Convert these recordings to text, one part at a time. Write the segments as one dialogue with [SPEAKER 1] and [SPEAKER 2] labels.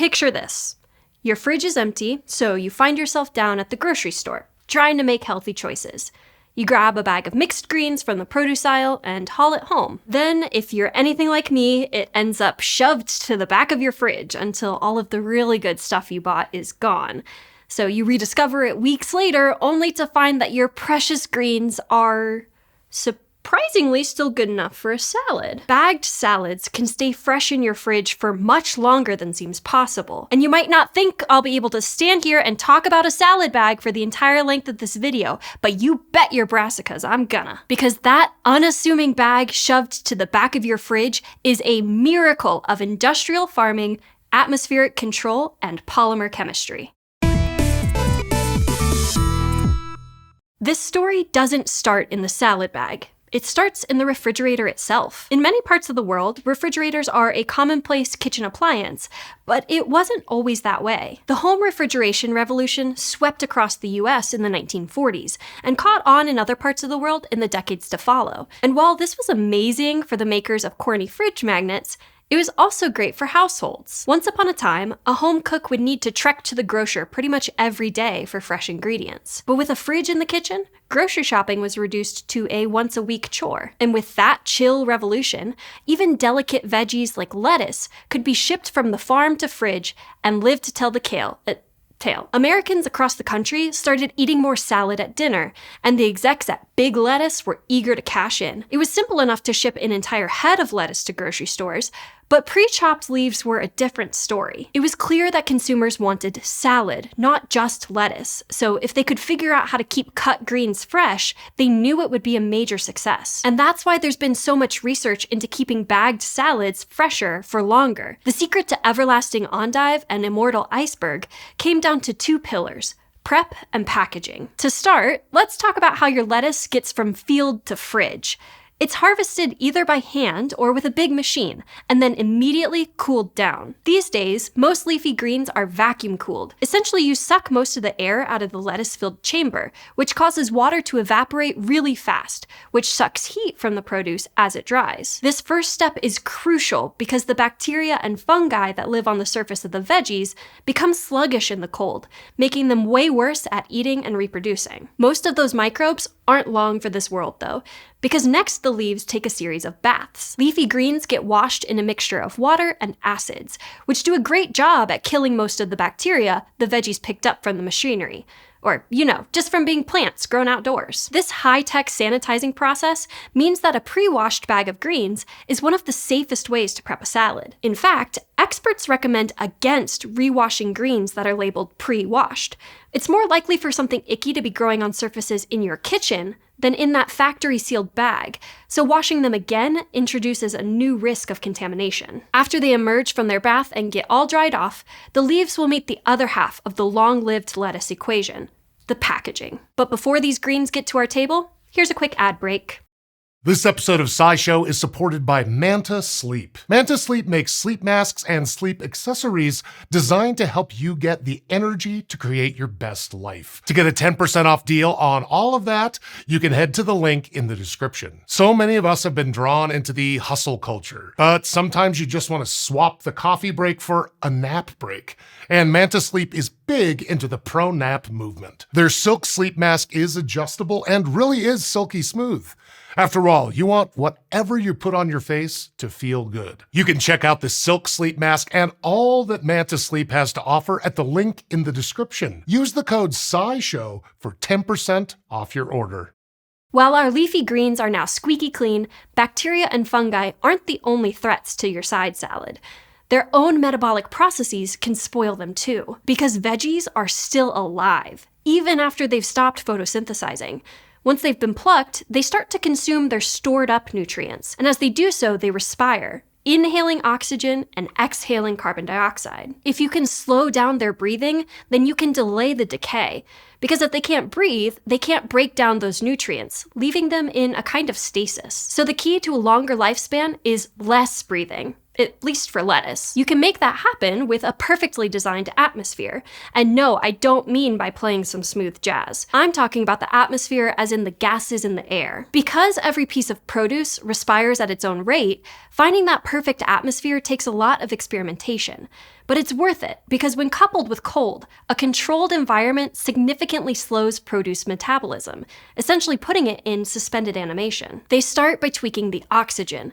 [SPEAKER 1] Picture this. Your fridge is empty, so you find yourself down at the grocery store, trying to make healthy choices. You grab a bag of mixed greens from the produce aisle and haul it home. Then, if you're anything like me, it ends up shoved to the back of your fridge until all of the really good stuff you bought is gone. So you rediscover it weeks later, only to find that your precious greens are surprisingly still good enough for a salad. Bagged salads can stay fresh in your fridge for much longer than seems possible. And you might not think I'll be able to stand here and talk about a salad bag for the entire length of this video, but you bet your brassicas I'm gonna. Because that unassuming bag shoved to the back of your fridge is a miracle of industrial farming, atmospheric control, and polymer chemistry. This story doesn't start in the salad bag. It starts in the refrigerator itself. In many parts of the world, refrigerators are a commonplace kitchen appliance, but it wasn't always that way. The home refrigeration revolution swept across the US in the 1940s and caught on in other parts of the world in the decades to follow. And while this was amazing for the makers of corny fridge magnets, it was also great for households. Once upon a time, a home cook would need to trek to the grocer pretty much every day for fresh ingredients. But with a fridge in the kitchen, grocery shopping was reduced to a once-a-week chore. And with that chill revolution, even delicate veggies like lettuce could be shipped from the farm to fridge and live to tell the tale. Americans across the country started eating more salad at dinner, and the execs at Big Lettuce were eager to cash in. It was simple enough to ship an entire head of lettuce to grocery stores, but pre-chopped leaves were a different story. It was clear that consumers wanted salad, not just lettuce, so if they could figure out how to keep cut greens fresh, they knew it would be a major success. And that's why there's been so much research into keeping bagged salads fresher for longer. The secret to everlasting endive and immortal iceberg came down to two pillars: prep and packaging. To start, let's talk about how your lettuce gets from field to fridge. It's harvested either by hand or with a big machine, and then immediately cooled down. These days, most leafy greens are vacuum cooled. Essentially, you suck most of the air out of the lettuce-filled chamber, which causes water to evaporate really fast, which sucks heat from the produce as it dries. This first step is crucial because the bacteria and fungi that live on the surface of the veggies become sluggish in the cold, making them way worse at eating and reproducing. Most of those microbes aren't long for this world, though, because next the leaves take a series of baths. Leafy greens get washed in a mixture of water and acids, which do a great job at killing most of the bacteria the veggies picked up from the machinery. Or, just from being plants grown outdoors. This high-tech sanitizing process means that a pre-washed bag of greens is one of the safest ways to prep a salad. In fact, experts recommend against rewashing greens that are labeled pre-washed. It's more likely for something icky to be growing on surfaces in your kitchen than in that factory-sealed bag, so washing them again introduces a new risk of contamination. After they emerge from their bath and get all dried off, the leaves will meet the other half of the long-lived lettuce equation, the packaging. But before these greens get to our table, here's a quick ad break.
[SPEAKER 2] This episode of SciShow is supported by Manta Sleep. Manta Sleep makes sleep masks and sleep accessories designed to help you get the energy to create your best life. To get a 10% off deal on all of that, you can head to the link in the description. So many of us have been drawn into the hustle culture, but sometimes you just want to swap the coffee break for a nap break. And Manta Sleep is big into the pro-nap movement. Their silk sleep mask is adjustable and really is silky smooth. After all, you want whatever you put on your face to feel good. You can check out the Silk Sleep Mask and all that Manta Sleep has to offer at the link in the description. Use the code SciShow for 10% off your order.
[SPEAKER 1] While our leafy greens are now squeaky clean, bacteria and fungi aren't the only threats to your side salad. Their own metabolic processes can spoil them too, because veggies are still alive, even after they've stopped photosynthesizing. Once they've been plucked, they start to consume their stored-up nutrients, and as they do so, they respire, inhaling oxygen and exhaling carbon dioxide. If you can slow down their breathing, then you can delay the decay, because if they can't breathe, they can't break down those nutrients, leaving them in a kind of stasis. So the key to a longer lifespan is less breathing. at least for lettuce. You can make that happen with a perfectly designed atmosphere. And no, I don't mean by playing some smooth jazz. I'm talking about the atmosphere as in the gases in the air. Because every piece of produce respires at its own rate, finding that perfect atmosphere takes a lot of experimentation. But it's worth it, because when coupled with cold, a controlled environment significantly slows produce metabolism, essentially putting it in suspended animation. They start by tweaking the oxygen.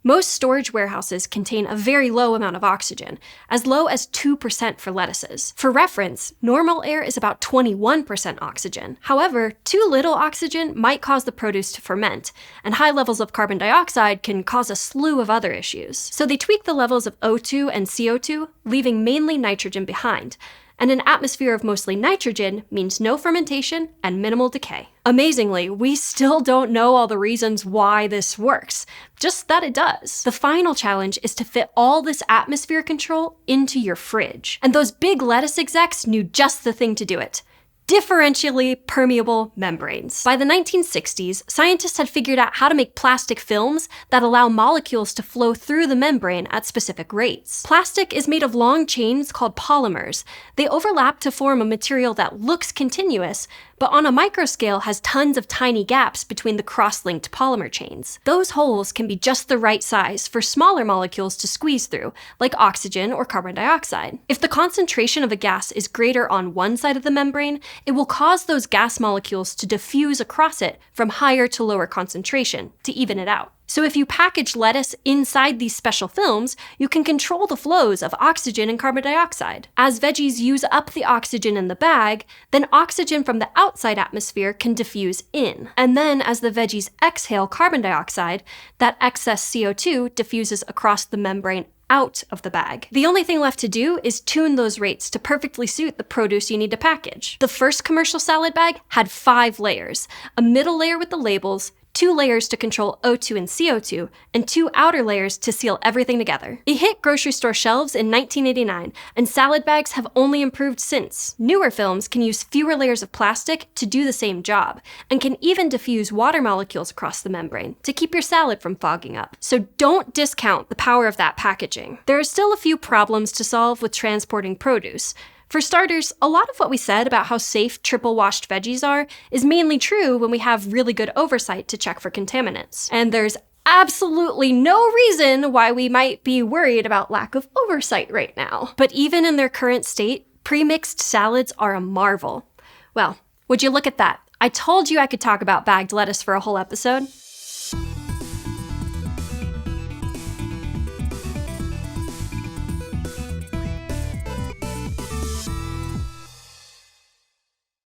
[SPEAKER 1] Most storage warehouses contain a very low amount of oxygen, as low as 2% for lettuces. For reference, normal air is about 21% oxygen. However, too little oxygen might cause the produce to ferment, and high levels of carbon dioxide can cause a slew of other issues. So they tweak the levels of O2 and CO2, leaving mainly nitrogen behind. And an atmosphere of mostly nitrogen means no fermentation and minimal decay. Amazingly, we still don't know all the reasons why this works, just that it does. The final challenge is to fit all this atmosphere control into your fridge. And those big lettuce execs knew just the thing to do it: differentially permeable membranes. By the 1960s, scientists had figured out how to make plastic films that allow molecules to flow through the membrane at specific rates. Plastic is made of long chains called polymers. They overlap to form a material that looks continuous, but on a microscale has tons of tiny gaps between the cross-linked polymer chains. Those holes can be just the right size for smaller molecules to squeeze through, like oxygen or carbon dioxide. If the concentration of a gas is greater on one side of the membrane, it will cause those gas molecules to diffuse across it from higher to lower concentration to even it out. So if you package lettuce inside these special films, you can control the flows of oxygen and carbon dioxide. As veggies use up the oxygen in the bag, then oxygen from the outside atmosphere can diffuse in. And then as the veggies exhale carbon dioxide, that excess CO2 diffuses across the membrane out of the bag. The only thing left to do is tune those rates to perfectly suit the produce you need to package. The first commercial salad bag had 5 layers: a middle layer with the labels, 2 layers to control O2 and CO2, and 2 outer layers to seal everything together. It hit grocery store shelves in 1989, and salad bags have only improved since. Newer films can use fewer layers of plastic to do the same job, and can even diffuse water molecules across the membrane to keep your salad from fogging up. So don't discount the power of that packaging. There are still a few problems to solve with transporting produce. For starters, a lot of what we said about how safe triple-washed veggies are is mainly true when we have really good oversight to check for contaminants. And there's absolutely no reason why we might be worried about lack of oversight right now. But even in their current state, pre-mixed salads are a marvel. Well, would you look at that? I told you I could talk about bagged lettuce for a whole episode.